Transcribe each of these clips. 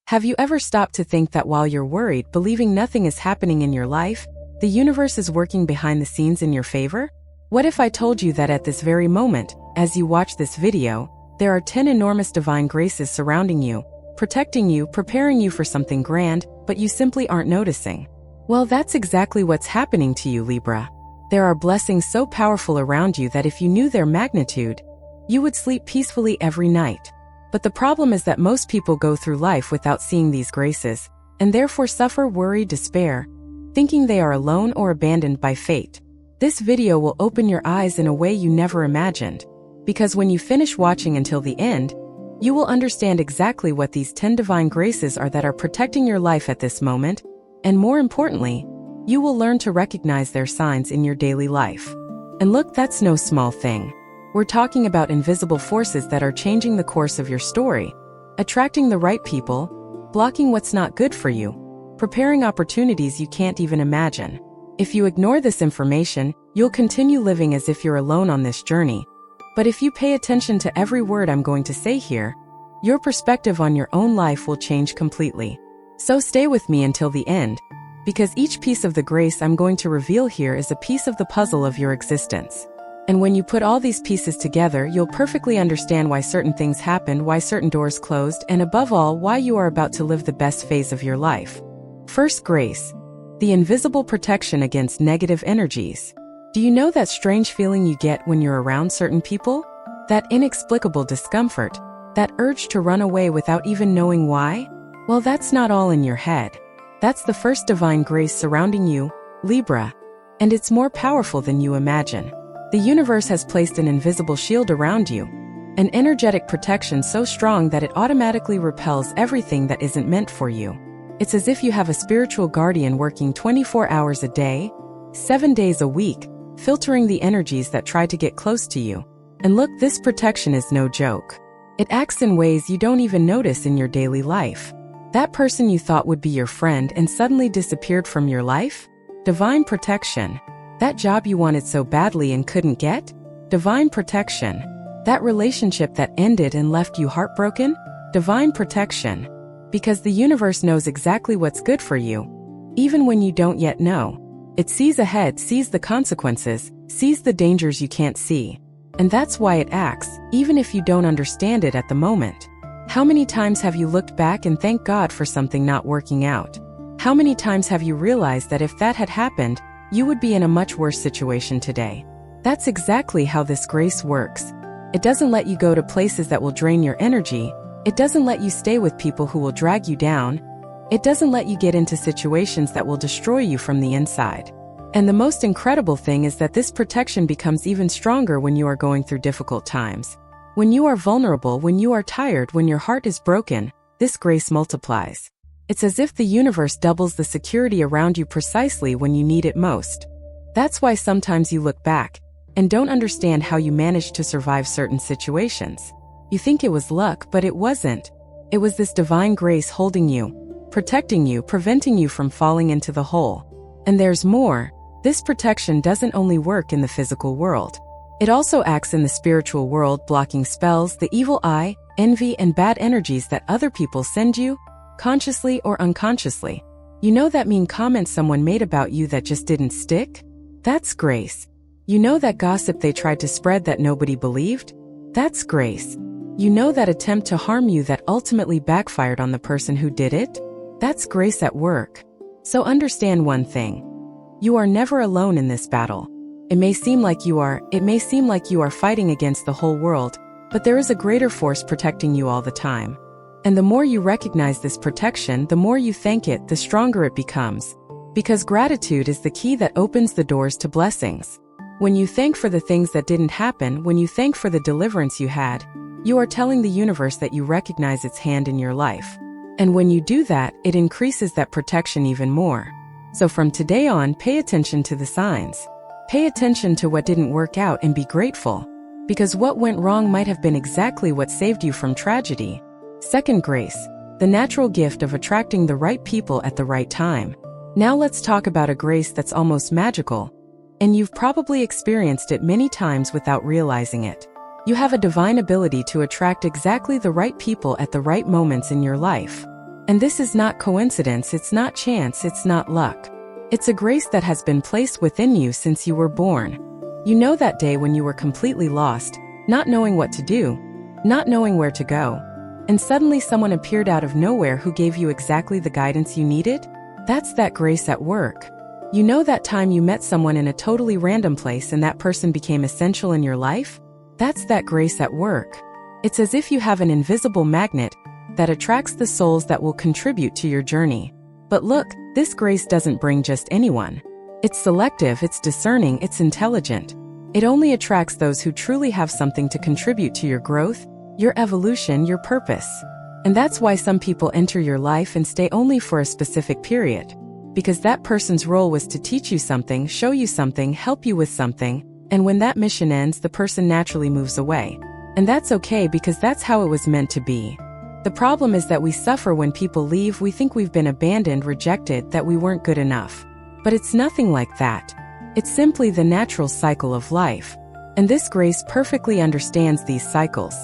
Have you ever stopped to think that while you're worried, believing nothing is happening in your life, the universe is working behind the scenes in your favor? What if I told you that at this very moment, as you watch this video, there are 10 enormous divine graces surrounding you, protecting you, preparing you for something grand, but you simply aren't noticing? Well, that's exactly what's happening to you, Libra. There are blessings so powerful around you that if you knew their magnitude, you would sleep peacefully every night. But the problem is that most people go through life without seeing these graces, and therefore suffer worry, despair, thinking they are alone or abandoned by fate. This video will open your eyes in a way you never imagined, because when you finish watching until the end, you will understand exactly what these 10 divine graces are that are protecting your life at this moment, and more importantly, you will learn to recognize their signs in your daily life. And look, that's no small thing. We're talking about invisible forces that are changing the course of your story, attracting the right people, blocking what's not good for you, preparing opportunities you can't even imagine. If you ignore this information, you'll continue living as if you're alone on this journey. But if you pay attention to every word I'm going to say here, your perspective on your own life will change completely. So stay with me until the end, because each piece of the grace I'm going to reveal here is a piece of the puzzle of your existence. And when you put all these pieces together, you'll perfectly understand why certain things happened, why certain doors closed, and above all, why you are about to live the best phase of your life. First grace, the invisible protection against negative energies. Do you know that strange feeling you get when you're around certain people? That inexplicable discomfort, that urge to run away without even knowing why? Well, that's not all in your head. That's the first divine grace surrounding you, Libra. And it's more powerful than you imagine. The universe has placed an invisible shield around you, an energetic protection so strong that it automatically repels everything that isn't meant for you. It's as if you have a spiritual guardian working 24 hours a day, 7 days a week, filtering the energies that try to get close to you. And look, this protection is no joke. It acts in ways you don't even notice in your daily life. That person you thought would be your friend and suddenly disappeared from your life? Divine protection. That job you wanted so badly and couldn't get? Divine protection. That relationship that ended and left you heartbroken? Divine protection. Because the universe knows exactly what's good for you, even when you don't yet know. It sees ahead, sees the consequences, sees the dangers you can't see. And that's why it acts, even if you don't understand it at the moment. How many times have you looked back and thanked God for something not working out? How many times have you realized that if that had happened, you would be in a much worse situation today? That's exactly how this grace works. It doesn't let you go to places that will drain your energy. It doesn't let you stay with people who will drag you down. It doesn't let you get into situations that will destroy you from the inside. And the most incredible thing is that this protection becomes even stronger when you are going through difficult times. When you are vulnerable, when you are tired, when your heart is broken, this grace multiplies. It's as if the universe doubles the security around you precisely when you need it most. That's why sometimes you look back and don't understand how you managed to survive certain situations. You think it was luck, but it wasn't. It was this divine grace holding you, protecting you, preventing you from falling into the hole. And there's more. This protection doesn't only work in the physical world. It also acts in the spiritual world, blocking spells, the evil eye, envy, and bad energies that other people send you, consciously or unconsciously. You know that mean comment someone made about you that just didn't stick? That's grace. You know that gossip they tried to spread that nobody believed? That's grace. You know that attempt to harm you that ultimately backfired on the person who did it? That's grace at work. So understand one thing. You are never alone in this battle. It may seem like you are fighting against the whole world, but there is a greater force protecting you all the time. And the more you recognize this protection, the more you thank it, the stronger it becomes. Because gratitude is the key that opens the doors to blessings. When you thank for the things that didn't happen, when you thank for the deliverance you had, you are telling the universe that you recognize its hand in your life. And when you do that, it increases that protection even more. So from today on, pay attention to the signs. Pay attention to what didn't work out and be grateful. Because what went wrong might have been exactly what saved you from tragedy. Second grace, the natural gift of attracting the right people at the right time. Now let's talk about a grace that's almost magical, and you've probably experienced it many times without realizing it. You have a divine ability to attract exactly the right people at the right moments in your life. And this is not coincidence, it's not chance, it's not luck. It's a grace that has been placed within you since you were born. You know that day when you were completely lost, not knowing what to do, not knowing where to go, and suddenly someone appeared out of nowhere who gave you exactly the guidance you needed? That's that grace at work. You know that time you met someone in a totally random place and that person became essential in your life? That's that grace at work. It's as if you have an invisible magnet that attracts the souls that will contribute to your journey. But look, this grace doesn't bring just anyone. It's selective, it's discerning, it's intelligent. It only attracts those who truly have something to contribute to your growth, your evolution, your purpose. And that's why some people enter your life and stay only for a specific period. Because that person's role was to teach you something, show you something, help you with something, and when that mission ends, the person naturally moves away. And that's okay because that's how it was meant to be. The problem is that we suffer when people leave. We think we've been abandoned, rejected, that we weren't good enough. But it's nothing like that. It's simply the natural cycle of life. And this grace perfectly understands these cycles.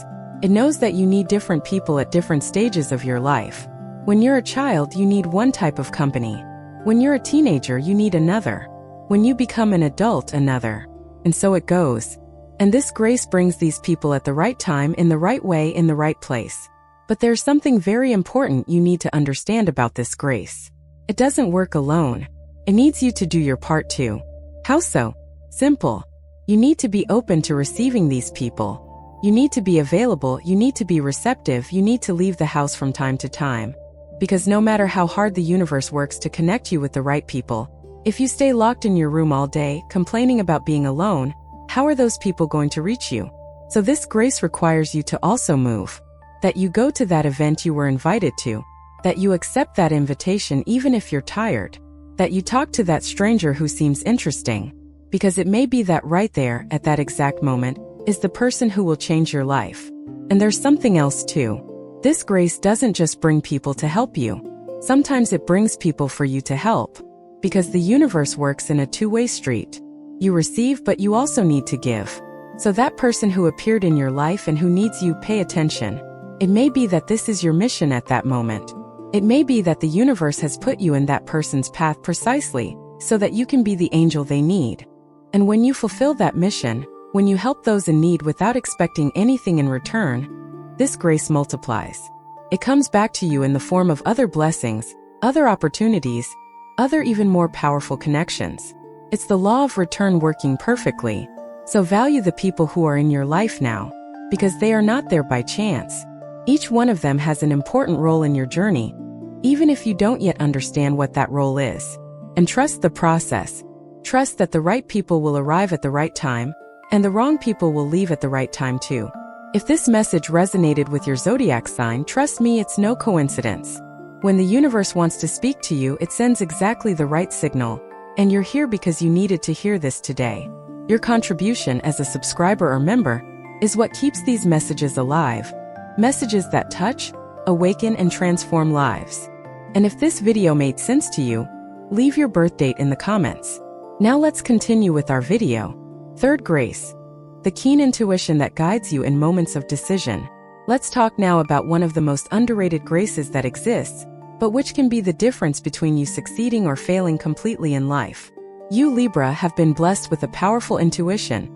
It knows that you need different people at different stages of your life. When you're a child, you need one type of company. When you're a teenager, you need another. When you become an adult, another. And so it goes. And this grace brings these people at the right time, in the right way, in the right place. But there's something very important you need to understand about this grace. It doesn't work alone. It needs you to do your part too. How so? Simple. You need to be open to receiving these people. You need to be available, you need to be receptive, you need to leave the house from time to time. Because no matter how hard the universe works to connect you with the right people, if you stay locked in your room all day, complaining about being alone, how are those people going to reach you? So this grace requires you to also move. That you go to that event you were invited to. That you accept that invitation even if you're tired. That you talk to that stranger who seems interesting. Because it may be that right there, at that exact moment, is the person who will change your life. And there's something else too. This grace doesn't just bring people to help you. Sometimes it brings people for you to help. Because the universe works in a two-way street. You receive, but you also need to give. So that person who appeared in your life and who needs you, pay attention. It may be that this is your mission at that moment. It may be that the universe has put you in that person's path precisely so that you can be the angel they need. And when you fulfill that mission, when you help those in need without expecting anything in return, this grace multiplies. It comes back to you in the form of other blessings, other opportunities, other even more powerful connections. It's the law of return working perfectly. So value the people who are in your life now, because they are not there by chance. Each one of them has an important role in your journey, even if you don't yet understand what that role is. And trust the process. Trust that the right people will arrive at the right time, and the wrong people will leave at the right time too. If this message resonated with your zodiac sign, trust me, it's no coincidence. When the universe wants to speak to you, it sends exactly the right signal, and you're here because you needed to hear this today. Your contribution as a subscriber or member is what keeps these messages alive. Messages that touch, awaken, and transform lives. And if this video made sense to you, leave your birth date in the comments. Now let's continue with our video. Third grace. The keen intuition that guides you in moments of decision. Let's talk now about one of the most underrated graces that exists, but which can be the difference between you succeeding or failing completely in life. You, Libra, have been blessed with a powerful intuition,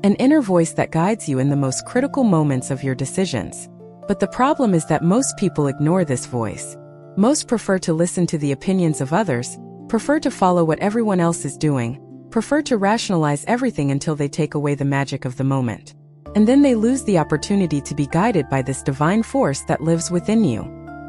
an inner voice that guides you in the most critical moments of your decisions. But the problem is that most people ignore this voice. Most prefer to listen to the opinions of others, prefer to follow what everyone else is doing, prefer to rationalize everything until they take away the magic of the moment. And then they lose the opportunity to be guided by this divine force that lives within you.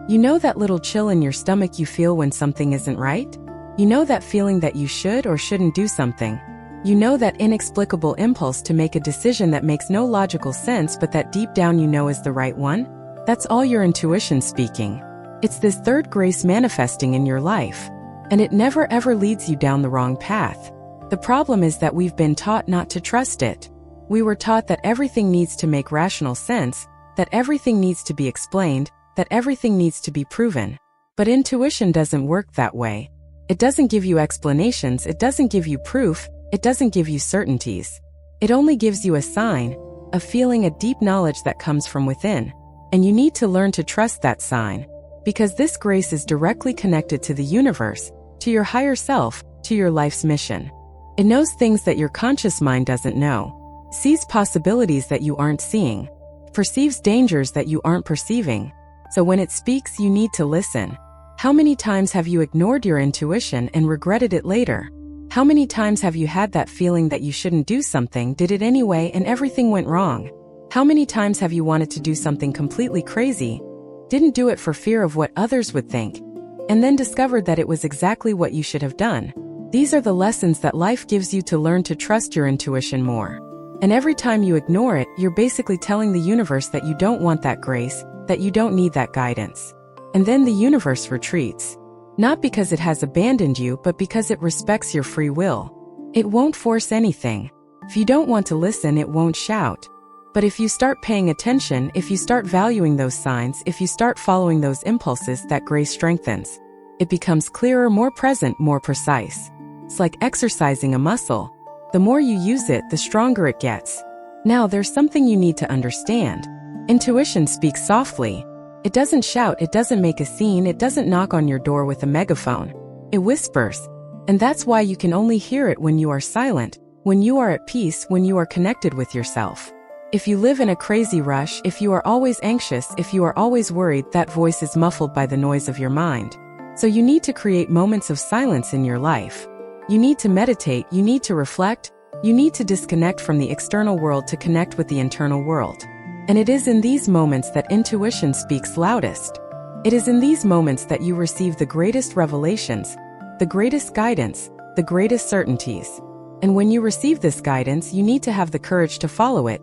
You know that little chill in your stomach you feel when something isn't right? You know that feeling that you should or shouldn't do something? You know that inexplicable impulse to make a decision that makes no logical sense but that deep down you know is the right one? That's all your intuition speaking. It's this third grace manifesting in your life. And it never ever leads you down the wrong path. The problem is that we've been taught not to trust it. We were taught that everything needs to make rational sense, that everything needs to be explained, that everything needs to be proven. But intuition doesn't work that way. It doesn't give you explanations, it doesn't give you proof, it doesn't give you certainties. It only gives you a sign, a feeling, a deep knowledge that comes from within. And you need to learn to trust that sign. Because this grace is directly connected to the universe, to your higher self, to your life's mission. It knows things that your conscious mind doesn't know, sees possibilities that you aren't seeing, perceives dangers that you aren't perceiving. So when it speaks, you need to listen. How many times have you ignored your intuition and regretted it later? How many times have you had that feeling that you shouldn't do something, did it anyway, and everything went wrong? How many times have you wanted to do something completely crazy, didn't do it for fear of what others would think, and then discovered that it was exactly what you should have done? These are the lessons that life gives you to learn to trust your intuition more. And every time you ignore it, you're basically telling the universe that you don't want that grace, that you don't need that guidance. And then the universe retreats. Not because it has abandoned you, but because it respects your free will. It won't force anything. If you don't want to listen, it won't shout. But if you start paying attention, if you start valuing those signs, if you start following those impulses, that grace strengthens. It becomes clearer, more present, more precise. It's like exercising a muscle. The more you use it, the stronger it gets. Now, there's something you need to understand. Intuition speaks softly. It doesn't shout, it doesn't make a scene, it doesn't knock on your door with a megaphone. It whispers. And that's why you can only hear it when you are silent, when you are at peace, when you are connected with yourself. If you live in a crazy rush, if you are always anxious, if you are always worried, that voice is muffled by the noise of your mind. So you need to create moments of silence in your life. You need to meditate, you need to reflect, you need to disconnect from the external world to connect with the internal world. And it is in these moments that intuition speaks loudest. It is in these moments that you receive the greatest revelations, the greatest guidance, the greatest certainties. And when you receive this guidance, you need to have the courage to follow it.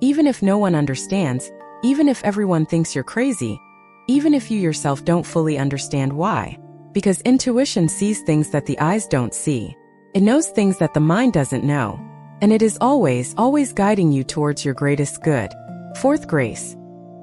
Even if no one understands, even if everyone thinks you're crazy, even if you yourself don't fully understand why. Because intuition sees things that the eyes don't see. It knows things that the mind doesn't know. And it is always, always guiding you towards your greatest good. Fourth grace.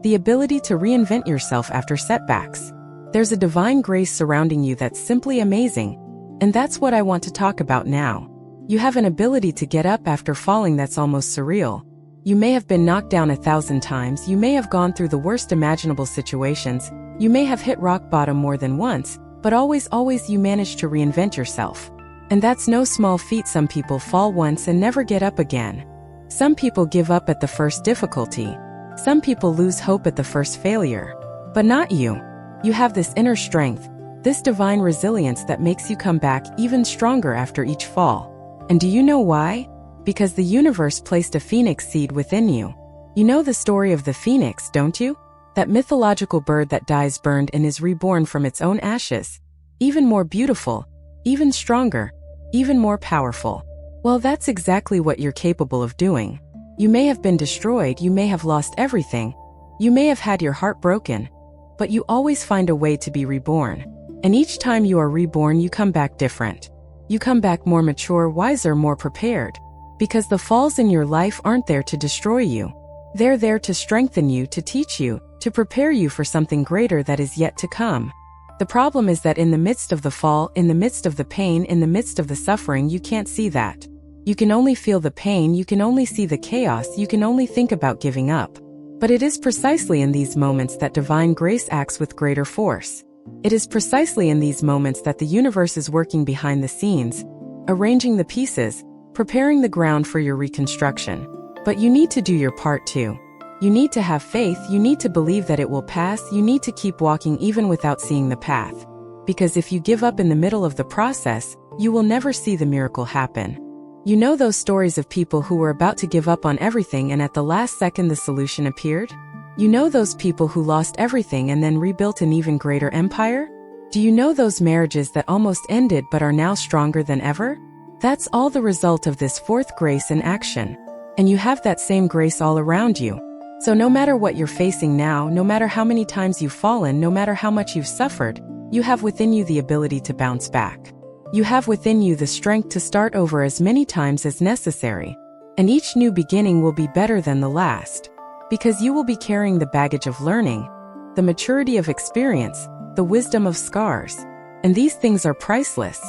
The ability to reinvent yourself after setbacks. There's a divine grace surrounding you that's simply amazing. And that's what I want to talk about now. You have an ability to get up after falling that's almost surreal. You may have been knocked down 1,000 times, you may have gone through the worst imaginable situations, you may have hit rock bottom more than once, but always you manage to reinvent yourself. And that's no small feat. Some people fall once and never get up again. Some people give up at the first difficulty. Some people lose hope at the first failure. But not you. You have this inner strength, this divine resilience that makes you come back even stronger after each fall. And do you know why? Because the universe placed a phoenix seed within you. You know the story of the phoenix, don't you? That mythological bird that dies burned and is reborn from its own ashes. Even more beautiful, even stronger, even more powerful. Well, that's exactly what you're capable of doing. You may have been destroyed, you may have lost everything, you may have had your heart broken, but you always find a way to be reborn. And each time you are reborn, you come back different. You come back more mature, wiser, more prepared. Because the falls in your life aren't there to destroy you. They're there to strengthen you, to teach you, to prepare you for something greater that is yet to come. The problem is that in the midst of the fall, in the midst of the pain, in the midst of the suffering, you can't see that. You can only feel the pain, you can only see the chaos, you can only think about giving up. But it is precisely in these moments that divine grace acts with greater force. It is precisely in these moments that the universe is working behind the scenes, arranging the pieces, preparing the ground for your reconstruction. But you need to do your part too. You need to have faith, you need to believe that it will pass, you need to keep walking even without seeing the path. Because if you give up in the middle of the process, you will never see the miracle happen. You know those stories of people who were about to give up on everything and at the last second the solution appeared? You know those people who lost everything and then rebuilt an even greater empire? Do you know those marriages that almost ended but are now stronger than ever? That's all the result of this fourth grace in action. And you have that same grace all around you. So no matter what you're facing now, no matter how many times you've fallen, no matter how much you've suffered, you have within you the ability to bounce back. You have within you the strength to start over as many times as necessary. And each new beginning will be better than the last. Because you will be carrying the baggage of learning, the maturity of experience, the wisdom of scars. And these things are priceless.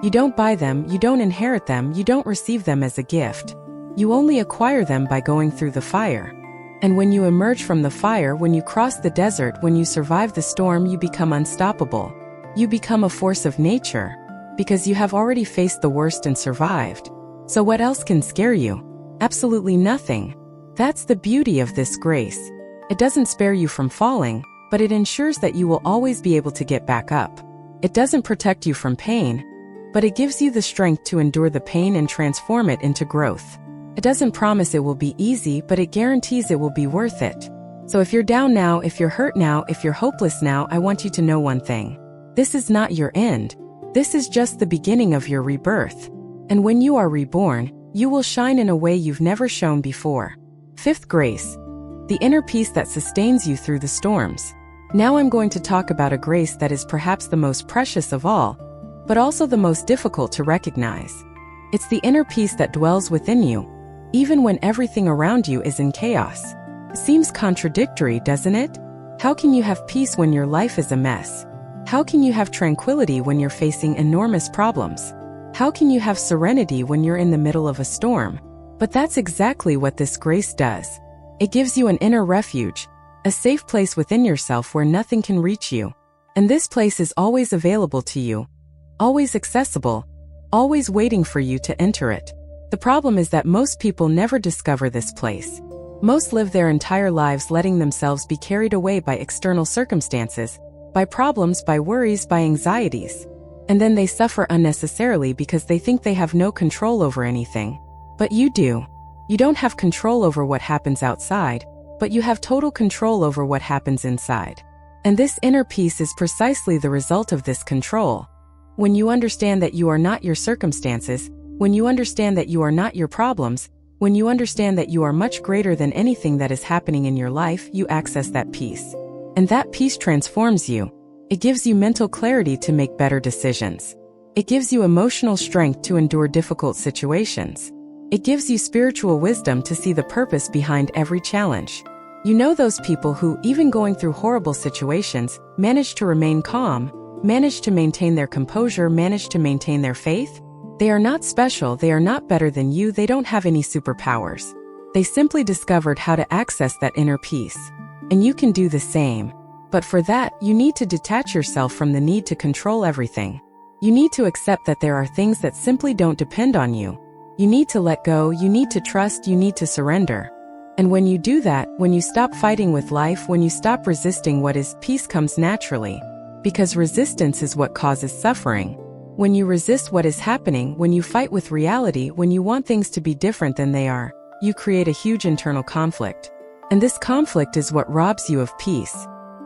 You don't buy them, you don't inherit them, you don't receive them as a gift. You only acquire them by going through the fire. And when you emerge from the fire, when you cross the desert, when you survive the storm, you become unstoppable. You become a force of nature, because you have already faced the worst and survived. So what else can scare you? Absolutely nothing. That's the beauty of this grace. It doesn't spare you from falling, but it ensures that you will always be able to get back up. It doesn't protect you from pain, but it gives you the strength to endure the pain and transform it into growth. It doesn't promise it will be easy, but it guarantees it will be worth it. So if you're down now, if you're hurt now, if you're hopeless now, I want you to know one thing. This is not your end. This is just the beginning of your rebirth. And when you are reborn, you will shine in a way you've never shown before. Fifth grace, the inner peace that sustains you through the storms. Now I'm going to talk about a grace that is perhaps the most precious of all, but also the most difficult to recognize. It's the inner peace that dwells within you, even when everything around you is in chaos. Seems contradictory, doesn't it? How can you have peace when your life is a mess? How can you have tranquility when you're facing enormous problems? How can you have serenity when you're in the middle of a storm? But that's exactly what this grace does. It gives you an inner refuge, a safe place within yourself where nothing can reach you. And this place is always available to you, always accessible, always waiting for you to enter it. The problem is that most people never discover this place. Most live their entire lives letting themselves be carried away by external circumstances, by problems, by worries, by anxieties. And then they suffer unnecessarily because they think they have no control over anything. But you do. You don't have control over what happens outside, but you have total control over what happens inside. And this inner peace is precisely the result of this control. When you understand that you are not your circumstances, when you understand that you are not your problems, when you understand that you are much greater than anything that is happening in your life, you access that peace. And that peace transforms you. It gives you mental clarity to make better decisions. It gives you emotional strength to endure difficult situations. It gives you spiritual wisdom to see the purpose behind every challenge. You know those people who, even going through horrible situations, manage to remain calm, manage to maintain their composure, manage to maintain their faith? They are not special, they are not better than you, they don't have any superpowers. They simply discovered how to access that inner peace. And you can do the same. But for that, you need to detach yourself from the need to control everything. You need to accept that there are things that simply don't depend on you. You need to let go, you need to trust, you need to surrender. And when you do that, when you stop fighting with life, when you stop resisting what is, peace comes naturally. Because resistance is what causes suffering. When you resist what is happening, when you fight with reality, when you want things to be different than they are, you create a huge internal conflict. And this conflict is what robs you of peace.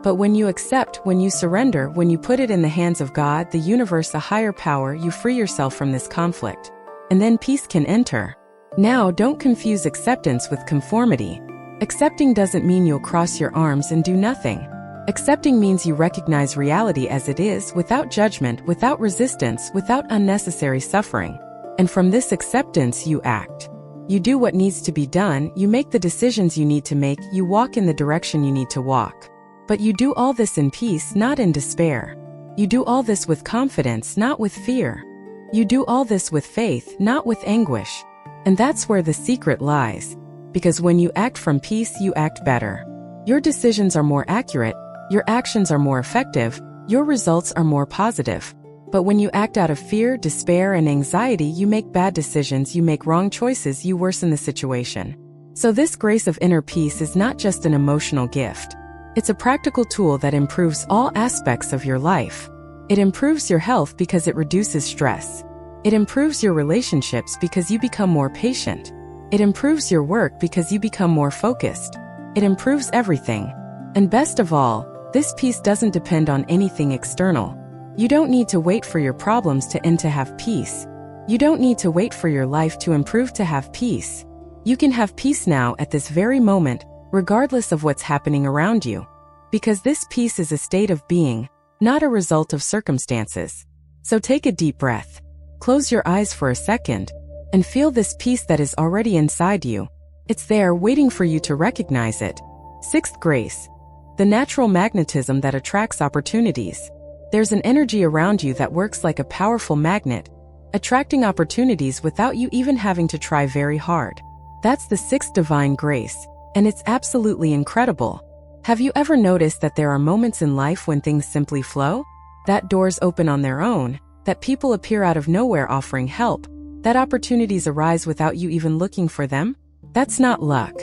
But when you accept, when you surrender, when you put it in the hands of God, the universe, a higher power, you free yourself from this conflict. And then peace can enter. Now, don't confuse acceptance with conformity. Accepting doesn't mean you'll cross your arms and do nothing. Accepting means you recognize reality as it is, without judgment, without resistance, without unnecessary suffering. And from this acceptance, you act. You do what needs to be done, you make the decisions you need to make, you walk in the direction you need to walk. But you do all this in peace, not in despair. You do all this with confidence, not with fear. You do all this with faith, not with anguish. And that's where the secret lies. Because when you act from peace, you act better. Your decisions are more accurate, your actions are more effective, your results are more positive. But when you act out of fear, despair, and anxiety, you make bad decisions, you make wrong choices, you worsen the situation. So this grace of inner peace is not just an emotional gift. It's a practical tool that improves all aspects of your life. It improves your health because it reduces stress. It improves your relationships because you become more patient. It improves your work because you become more focused. It improves everything. And best of all, this peace doesn't depend on anything external. You don't need to wait for your problems to end to have peace. You don't need to wait for your life to improve to have peace. You can have peace now at this very moment, regardless of what's happening around you. Because this peace is a state of being, not a result of circumstances. So take a deep breath. Close your eyes for a second, and feel this peace that is already inside you. It's there waiting for you to recognize it. Sixth grace. The natural magnetism that attracts opportunities. There's an energy around you that works like a powerful magnet, attracting opportunities without you even having to try very hard. That's the sixth divine grace. And it's absolutely incredible. Have you ever noticed that there are moments in life when things simply flow? That doors open on their own, that people appear out of nowhere offering help, that opportunities arise without you even looking for them? That's not luck.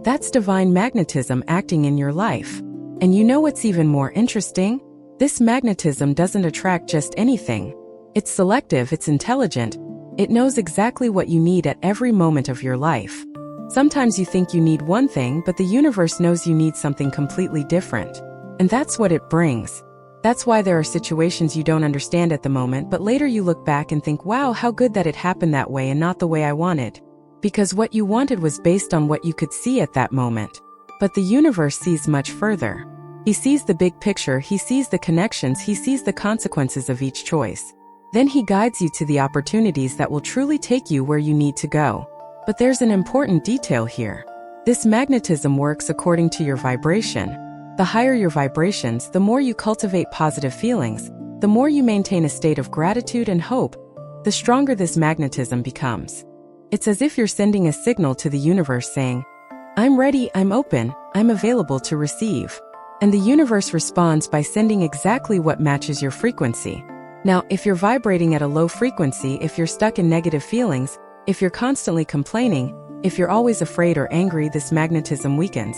That's divine magnetism acting in your life. And you know what's even more interesting? This magnetism doesn't attract just anything. It's selective, it's intelligent. It knows exactly what you need at every moment of your life. Sometimes you think you need one thing, but the universe knows you need something completely different. And that's what it brings. That's why there are situations you don't understand at the moment, but later you look back and think, wow, how good that it happened that way and not the way I wanted. Because what you wanted was based on what you could see at that moment. But the universe sees much further. He sees the big picture, he sees the connections, he sees the consequences of each choice. Then he guides you to the opportunities that will truly take you where you need to go. But there's an important detail here. This magnetism works according to your vibration. The higher your vibrations, the more you cultivate positive feelings, the more you maintain a state of gratitude and hope, the stronger this magnetism becomes. It's as if you're sending a signal to the universe saying, I'm ready, I'm open, I'm available to receive. And the universe responds by sending exactly what matches your frequency. Now, if you're vibrating at a low frequency, if you're stuck in negative feelings, if you're constantly complaining, if you're always afraid or angry, this magnetism weakens.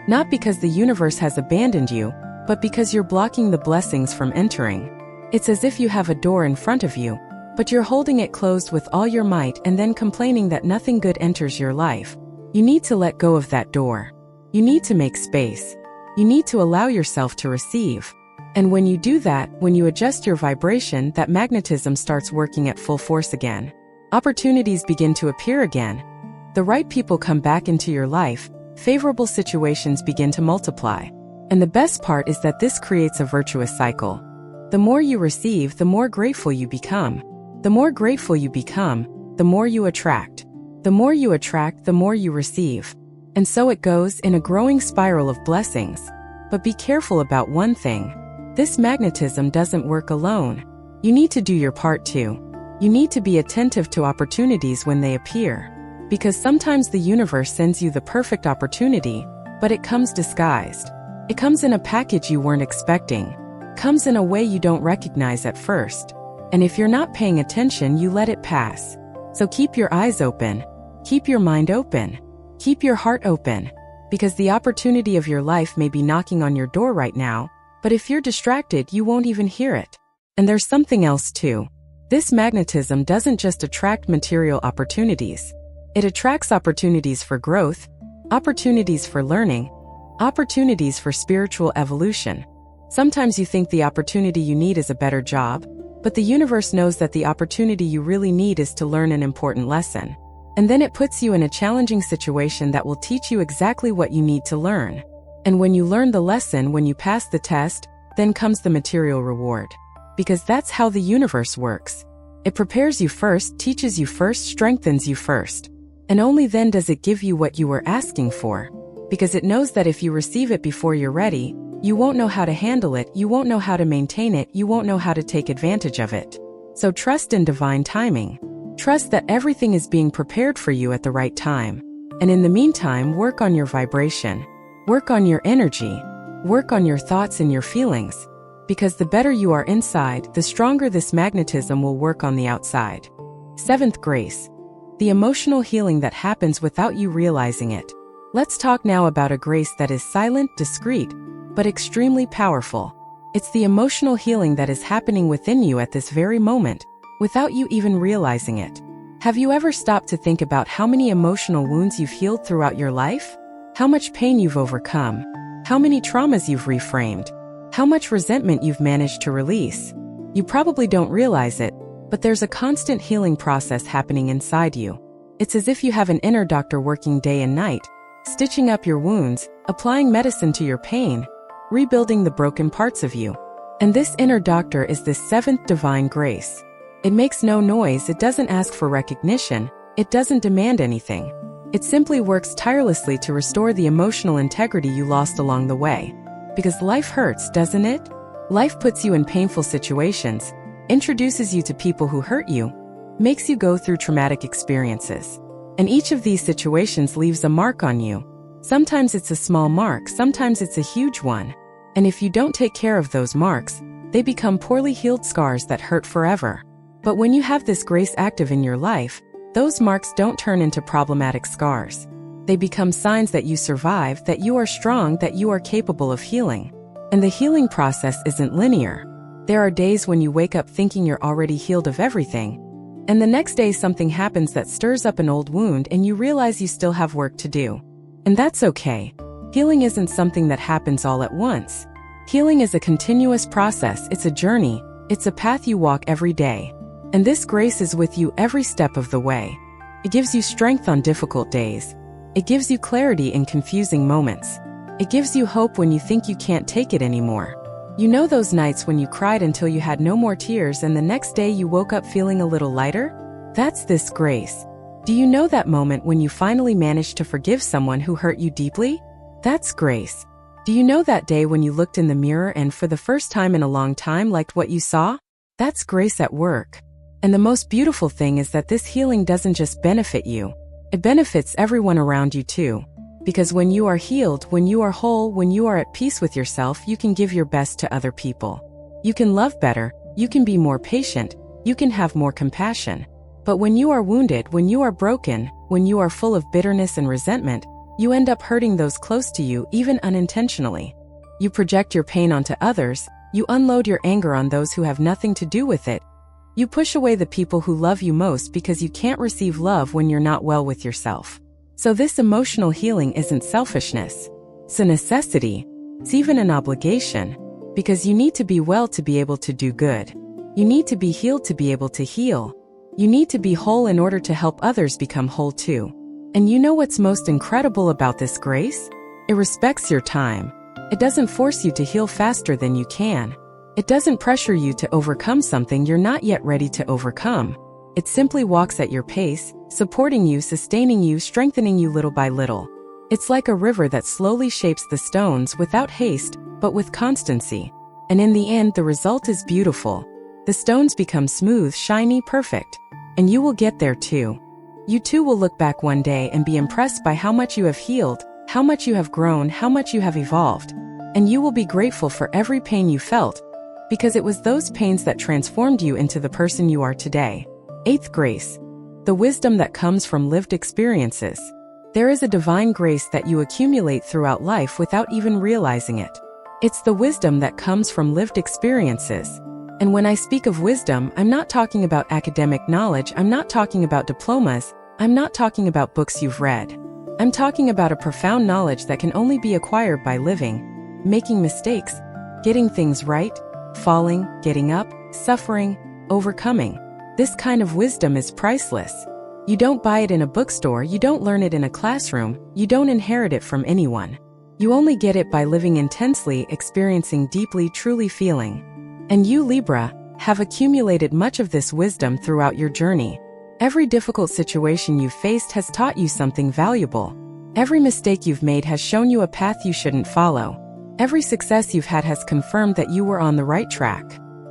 Not because the universe has abandoned you, but because you're blocking the blessings from entering. It's as if you have a door in front of you, but you're holding it closed with all your might and then complaining that nothing good enters your life. You need to let go of that door. You need to make space. You need to allow yourself to receive. And when you do that, when you adjust your vibration, that magnetism starts working at full force again. Opportunities begin to appear again. The right people come back into your life. Favorable situations begin to multiply. And the best part is that this creates a virtuous cycle. The more you receive, the more grateful you become. The more grateful you become, the more you attract. The more you attract, the more you receive. And so it goes in a growing spiral of blessings. But be careful about one thing. This magnetism doesn't work alone. You need to do your part too. You need to be attentive to opportunities when they appear. Because sometimes the universe sends you the perfect opportunity, but it comes disguised. It comes in a package you weren't expecting. Comes in a way you don't recognize at first. And if you're not paying attention, you let it pass. So keep your eyes open. Keep your mind open. Keep your heart open. Because the opportunity of your life may be knocking on your door right now, but if you're distracted, you won't even hear it. And there's something else too. This magnetism doesn't just attract material opportunities. It attracts opportunities for growth, opportunities for learning, opportunities for spiritual evolution. Sometimes you think the opportunity you need is a better job, but the universe knows that the opportunity you really need is to learn an important lesson. And then it puts you in a challenging situation that will teach you exactly what you need to learn. And when you learn the lesson, when you pass the test, then comes the material reward. Because that's how the universe works. It prepares you first, teaches you first, strengthens you first. And only then does it give you what you were asking for. Because it knows that if you receive it before you're ready, you won't know how to handle it, you won't know how to maintain it, you won't know how to take advantage of it. So trust in divine timing. Trust that everything is being prepared for you at the right time. And in the meantime, work on your vibration. Work on your energy. Work on your thoughts and your feelings. Because the better you are inside, the stronger this magnetism will work on the outside. Seventh grace. The emotional healing that happens without you realizing it. Let's talk now about a grace that is silent, discreet, but extremely powerful. It's the emotional healing that is happening within you at this very moment, without you even realizing it. Have you ever stopped to think about how many emotional wounds you've healed throughout your life? How much pain you've overcome? How many traumas you've reframed? How much resentment you've managed to release? You probably don't realize it, but there's a constant healing process happening inside you. It's as if you have an inner doctor working day and night, stitching up your wounds, applying medicine to your pain, rebuilding the broken parts of you. And this inner doctor is this seventh divine grace. It makes no noise, it doesn't ask for recognition, it doesn't demand anything. It simply works tirelessly to restore the emotional integrity you lost along the way. Because life hurts, doesn't it? Life puts you in painful situations, introduces you to people who hurt you, makes you go through traumatic experiences. And each of these situations leaves a mark on you. Sometimes it's a small mark, sometimes it's a huge one. And if you don't take care of those marks, they become poorly healed scars that hurt forever. But when you have this grace active in your life, those marks don't turn into problematic scars. They become signs that you survive, that you are strong, that you are capable of healing. And the healing process isn't linear. There are days when you wake up thinking you're already healed of everything, and the next day something happens that stirs up an old wound and you realize you still have work to do. And that's okay. Healing isn't something that happens all at once. Healing is a continuous process, it's a journey, it's a path you walk every day. And this grace is with you every step of the way. It gives you strength on difficult days. It gives you clarity in confusing moments. It gives you hope when you think you can't take it anymore. You know those nights when you cried until you had no more tears and the next day you woke up feeling a little lighter? That's this grace. Do you know that moment when you finally managed to forgive someone who hurt you deeply? That's grace. Do you know that day when you looked in the mirror and for the first time in a long time liked what you saw? That's grace at work. And the most beautiful thing is that this healing doesn't just benefit you. It benefits everyone around you too. Because when you are healed, when you are whole, when you are at peace with yourself, you can give your best to other people. You can love better, you can be more patient, you can have more compassion. But when you are wounded, when you are broken, when you are full of bitterness and resentment, you end up hurting those close to you, even unintentionally. You project your pain onto others, you unload your anger on those who have nothing to do with it. You push away the people who love you most because you can't receive love when you're not well with yourself. So this emotional healing isn't selfishness. It's a necessity. It's even an obligation. Because you need to be well to be able to do good. You need to be healed to be able to heal. You need to be whole in order to help others become whole too. And you know what's most incredible about this grace? It respects your time. It doesn't force you to heal faster than you can. It doesn't pressure you to overcome something you're not yet ready to overcome. It simply walks at your pace, supporting you, sustaining you, strengthening you little by little. It's like a river that slowly shapes the stones without haste, but with constancy. And in the end, the result is beautiful. The stones become smooth, shiny, perfect. And you will get there too. You too will look back one day and be impressed by how much you have healed, how much you have grown, how much you have evolved. And you will be grateful for every pain you felt, because it was those pains that transformed you into the person you are today. Eighth grace. The wisdom that comes from lived experiences. There is a divine grace that you accumulate throughout life without even realizing it. It's the wisdom that comes from lived experiences. And when I speak of wisdom, I'm not talking about academic knowledge, I'm not talking about diplomas, I'm not talking about books you've read. I'm talking about a profound knowledge that can only be acquired by living, making mistakes, getting things right, falling, getting up, suffering, overcoming. This kind of wisdom is priceless. You don't buy it in a bookstore, you don't learn it in a classroom, you don't inherit it from anyone. You only get it by living intensely, experiencing deeply, truly feeling. And you, Libra, have accumulated much of this wisdom throughout your journey. Every difficult situation you've faced has taught you something valuable. Every mistake you've made has shown you a path you shouldn't follow. Every success you've had has confirmed that you were on the right track.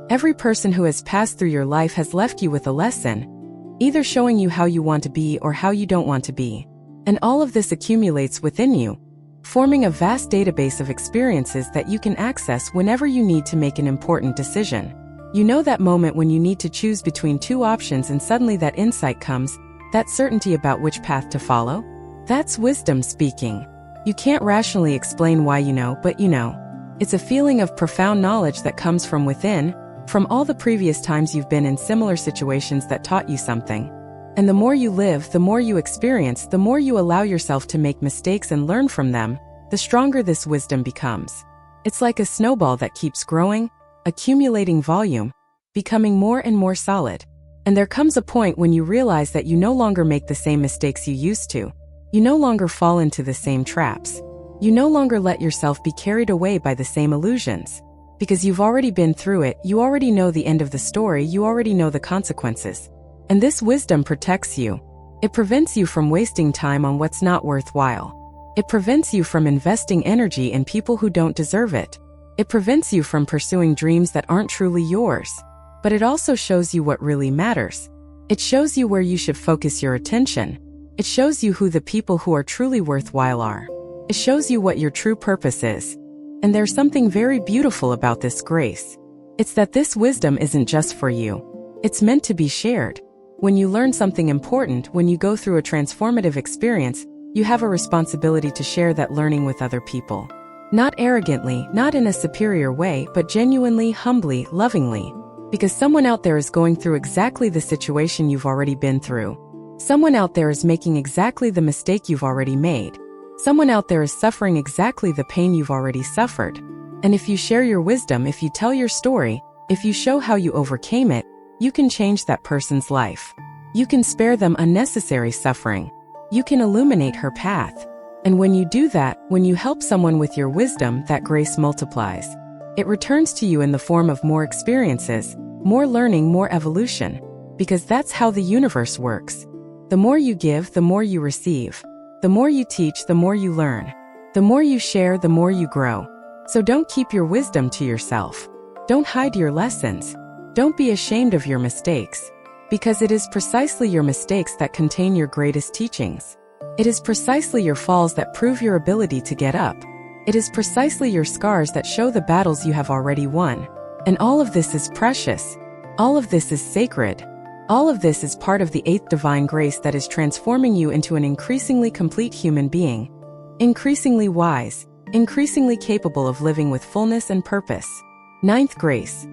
Every person who has passed through your life has left you with a lesson, either showing you how you want to be or how you don't want to be. And all of this accumulates within you, forming a vast database of experiences that you can access whenever you need to make an important decision. You know that moment when you need to choose between two options and suddenly that insight comes, that certainty about which path to follow? That's wisdom speaking. You can't rationally explain why you know, but you know. It's a feeling of profound knowledge that comes from within, from all the previous times you've been in similar situations that taught you something. And the more you live, the more you experience, the more you allow yourself to make mistakes and learn from them, the stronger this wisdom becomes. It's like a snowball that keeps growing, accumulating volume, becoming more and more solid. And there comes a point when you realize that you no longer make the same mistakes you used to. You no longer fall into the same traps. You no longer let yourself be carried away by the same illusions. Because you've already been through it, you already know the end of the story, you already know the consequences. And this wisdom protects you. It prevents you from wasting time on what's not worthwhile. It prevents you from investing energy in people who don't deserve it. It prevents you from pursuing dreams that aren't truly yours. But it also shows you what really matters. It shows you where you should focus your attention. It shows you who the people who are truly worthwhile are. It shows you what your true purpose is. And there's something very beautiful about this grace. It's that this wisdom isn't just for you. It's meant to be shared. When you learn something important, when you go through a transformative experience, you have a responsibility to share that learning with other people. Not arrogantly, not in a superior way, but genuinely, humbly, lovingly. Because someone out there is going through exactly the situation you've already been through. Someone out there is making exactly the mistake you've already made. Someone out there is suffering exactly the pain you've already suffered. And if you share your wisdom, if you tell your story, if you show how you overcame it, you can change that person's life. You can spare them unnecessary suffering. You can illuminate her path. And when you do that, when you help someone with your wisdom, that grace multiplies. It returns to you in the form of more experiences, more learning, more evolution. Because that's how the universe works. The more you give, the more you receive. The more you teach, the more you learn. The more you share, the more you grow. So don't keep your wisdom to yourself. Don't hide your lessons. Don't be ashamed of your mistakes. Because it is precisely your mistakes that contain your greatest teachings. It is precisely your falls that prove your ability to get up. It is precisely your scars that show the battles you have already won. And all of this is precious. All of this is sacred. All of this is part of the 8th divine grace that is transforming you into an increasingly complete human being. Increasingly wise. Increasingly capable of living with fullness and purpose. 9th grace.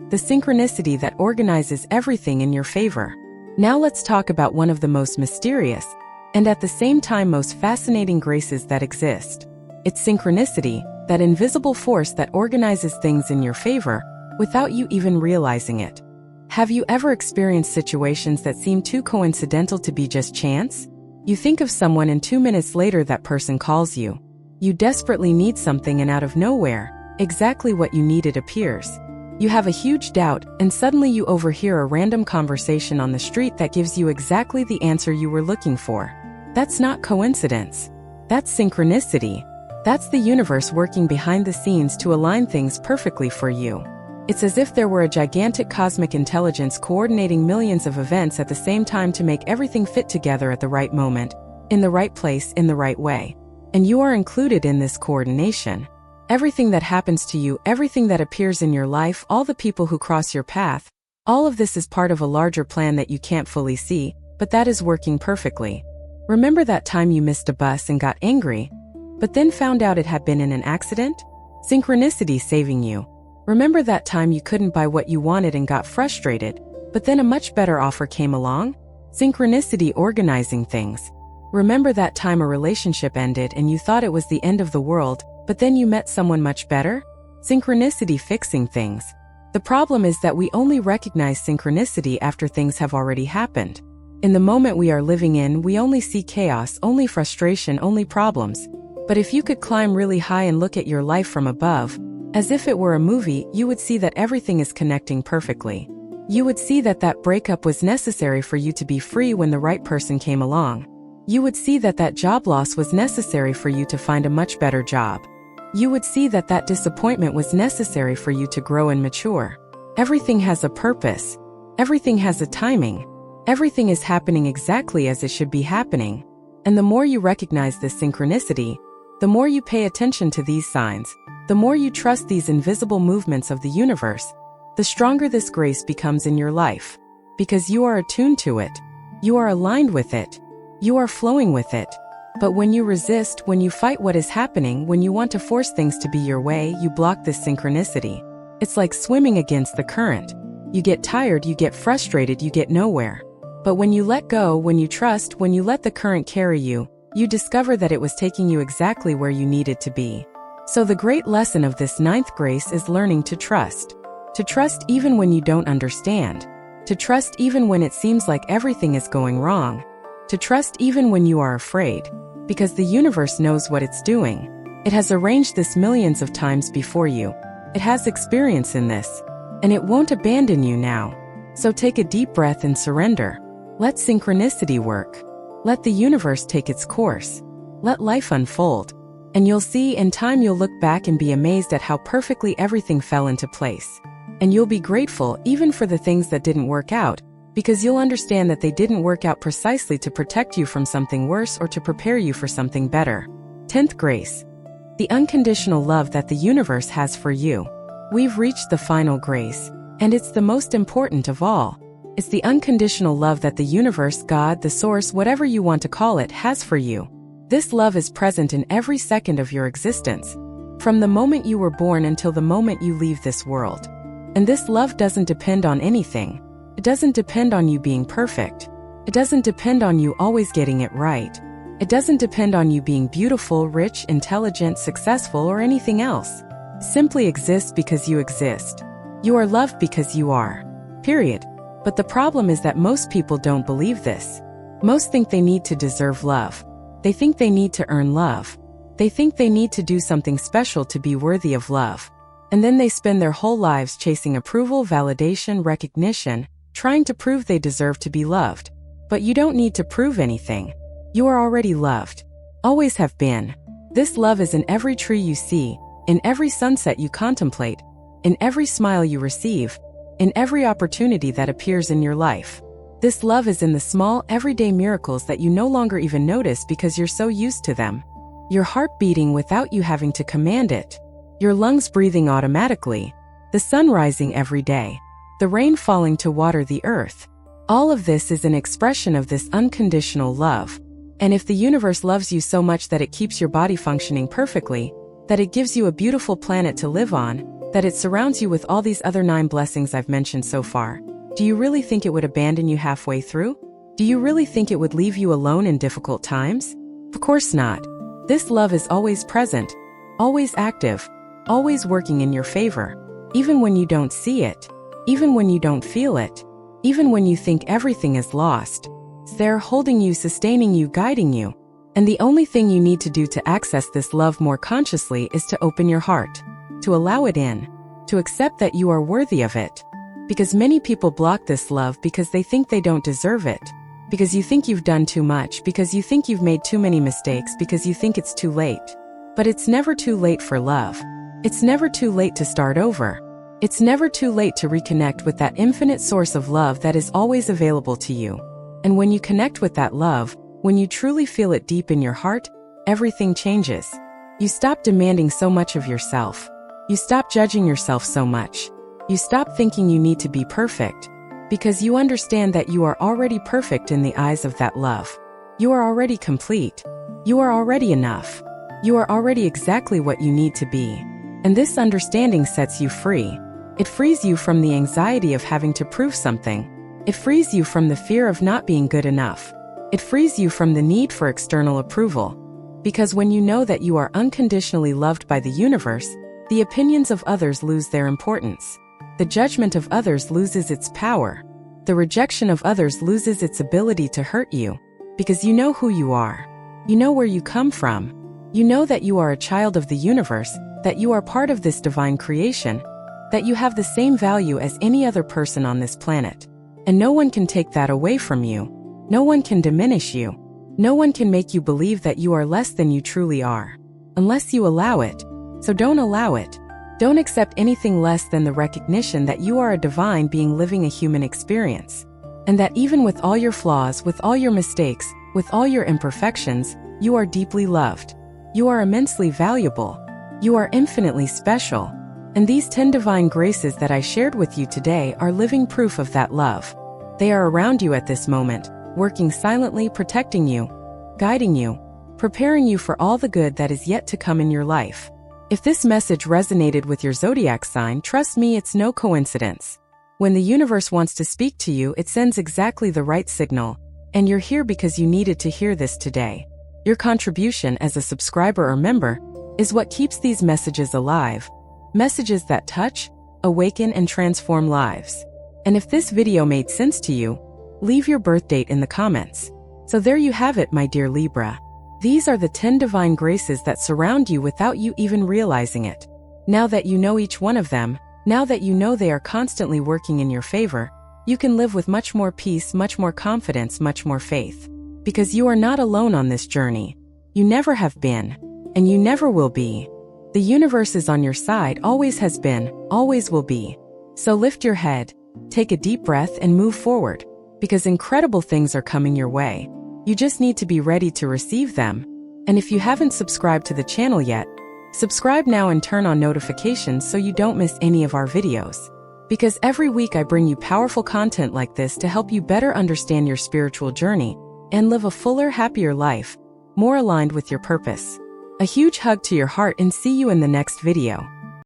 The synchronicity that organizes everything in your favor. Now let's talk about one of the most mysterious, and at the same time most fascinating graces that exist. It's synchronicity, that invisible force that organizes things in your favor, without you even realizing it. Have you ever experienced situations that seem too coincidental to be just chance? You think of someone and 2 minutes later that person calls you. You desperately need something and out of nowhere, exactly what you needed appears. You have a huge doubt, and suddenly you overhear a random conversation on the street that gives you exactly the answer you were looking for. That's not coincidence. That's synchronicity. That's the universe working behind the scenes to align things perfectly for you. It's as if there were a gigantic cosmic intelligence coordinating millions of events at the same time to make everything fit together at the right moment, in the right place, in the right way. And you are included in this coordination. Everything that happens to you, everything that appears in your life, all the people who cross your path, all of this is part of a larger plan that you can't fully see, but that is working perfectly. Remember that time you missed a bus and got angry, but then found out it had been in an accident? Synchronicity saving you. Remember that time you couldn't buy what you wanted and got frustrated, but then a much better offer came along? Synchronicity organizing things. Remember that time a relationship ended and you thought it was the end of the world, but then you met someone much better? Synchronicity fixing things. The problem is that we only recognize synchronicity after things have already happened. In the moment we are living in, we only see chaos, only frustration, only problems. But if you could climb really high and look at your life from above, as if it were a movie, you would see that everything is connecting perfectly. You would see that that breakup was necessary for you to be free when the right person came along. You would see that that job loss was necessary for you to find a much better job. You would see that that disappointment was necessary for you to grow and mature. Everything has a purpose. Everything has a timing. Everything is happening exactly as it should be happening. And the more you recognize this synchronicity, the more you pay attention to these signs, the more you trust these invisible movements of the universe, the stronger this grace becomes in your life. Because you are attuned to it. You are aligned with it. You are flowing with it. But when you resist, when you fight what is happening, when you want to force things to be your way, you block this synchronicity. It's like swimming against the current. You get tired, you get frustrated, you get nowhere. But when you let go, when you trust, when you let the current carry you, you discover that it was taking you exactly where you needed to be. So the great lesson of this 9th grace is learning to trust. To trust even when you don't understand. To trust even when it seems like everything is going wrong. To trust even when you are afraid. Because the universe knows what it's doing. It has arranged this millions of times before you. It has experience in this. And it won't abandon you now. So take a deep breath and surrender. Let synchronicity work. Let the universe take its course. Let life unfold. And you'll see in time you'll look back and be amazed at how perfectly everything fell into place. And you'll be grateful even for the things that didn't work out, because you'll understand that they didn't work out precisely to protect you from something worse or to prepare you for something better. 10th grace. The unconditional love that the universe has for you. We've reached the final grace, and it's the most important of all. It's the unconditional love that the universe, God, the source, whatever you want to call it, has for you. This love is present in every second of your existence, from the moment you were born until the moment you leave this world. And this love doesn't depend on anything. It doesn't depend on you being perfect. It doesn't depend on you always getting it right. It doesn't depend on you being beautiful, rich, intelligent, successful, or anything else. It simply exists because you exist. You are loved because you are. Period. But the problem is that most people don't believe this. Most think they need to deserve love. They think they need to earn love. They think they need to do something special to be worthy of love. And then they spend their whole lives chasing approval, validation, recognition, trying to prove they deserve to be loved. But you don't need to prove anything. You are already loved. Always have been. This love is in every tree you see, in every sunset you contemplate, in every smile you receive, in every opportunity that appears in your life. This love is in the small, everyday miracles that you no longer even notice because you're so used to them. Your heart beating without you having to command it. Your lungs breathing automatically. The sun rising every day. The rain falling to water the earth. All of this is an expression of this unconditional love. And if the universe loves you so much that it keeps your body functioning perfectly, that it gives you a beautiful planet to live on, that it surrounds you with all these other 9 blessings I've mentioned so far, do you really think it would abandon you halfway through? Do you really think it would leave you alone in difficult times? Of course not. This love is always present, always active, always working in your favor, even when you don't see it, even when you don't feel it, even when you think everything is lost. It's there holding you, sustaining you, guiding you. And the only thing you need to do to access this love more consciously is to open your heart, to allow it in, to accept that you are worthy of it. Because many people block this love because they think they don't deserve it, because you think you've done too much, because you think you've made too many mistakes, because you think it's too late. But it's never too late for love. It's never too late to start over. It's never too late to reconnect with that infinite source of love that is always available to you. And when you connect with that love, when you truly feel it deep in your heart, everything changes. You stop demanding so much of yourself. You stop judging yourself so much. You stop thinking you need to be perfect, because you understand that you are already perfect in the eyes of that love. You are already complete. You are already enough. You are already exactly what you need to be. And this understanding sets you free. It frees you from the anxiety of having to prove something. It frees you from the fear of not being good enough. It frees you from the need for external approval. Because when you know that you are unconditionally loved by the universe, the opinions of others lose their importance. The judgment of others loses its power. The rejection of others loses its ability to hurt you. Because you know who you are. You know where you come from. You know that you are a child of the universe, that you are part of this divine creation, that you have the same value as any other person on this planet. And no one can take that away from you. No one can diminish you. No one can make you believe that you are less than you truly are. Unless you allow it. So don't allow it. Don't accept anything less than the recognition that you are a divine being living a human experience. And that even with all your flaws, with all your mistakes, with all your imperfections, you are deeply loved. You are immensely valuable. You are infinitely special. And these 10 divine graces that I shared with you today are living proof of that love. They are around you at this moment, working silently, protecting you, guiding you, preparing you for all the good that is yet to come in your life. If this message resonated with your zodiac sign, trust me, it's no coincidence. When the universe wants to speak to you, it sends exactly the right signal, and you're here because you needed to hear this today. Your contribution as a subscriber or member is what keeps these messages alive. Messages that touch, awaken, and transform lives. And if this video made sense to you, leave your birth date in the comments. So there you have it, my dear Libra. These are the 10 divine graces that surround you without you even realizing it. Now that you know each one of them, now that you know they are constantly working in your favor, you can live with much more peace, much more confidence, much more faith. Because you are not alone on this journey. You never have been, and you never will be. The universe is on your side, always has been, always will be. So lift your head, take a deep breath, and move forward. Because incredible things are coming your way. You just need to be ready to receive them. And if you haven't subscribed to the channel yet, subscribe now and turn on notifications so you don't miss any of our videos. Because every week I bring you powerful content like this to help you better understand your spiritual journey and live a fuller, happier life, more aligned with your purpose. A huge hug to your heart and see you in the next video.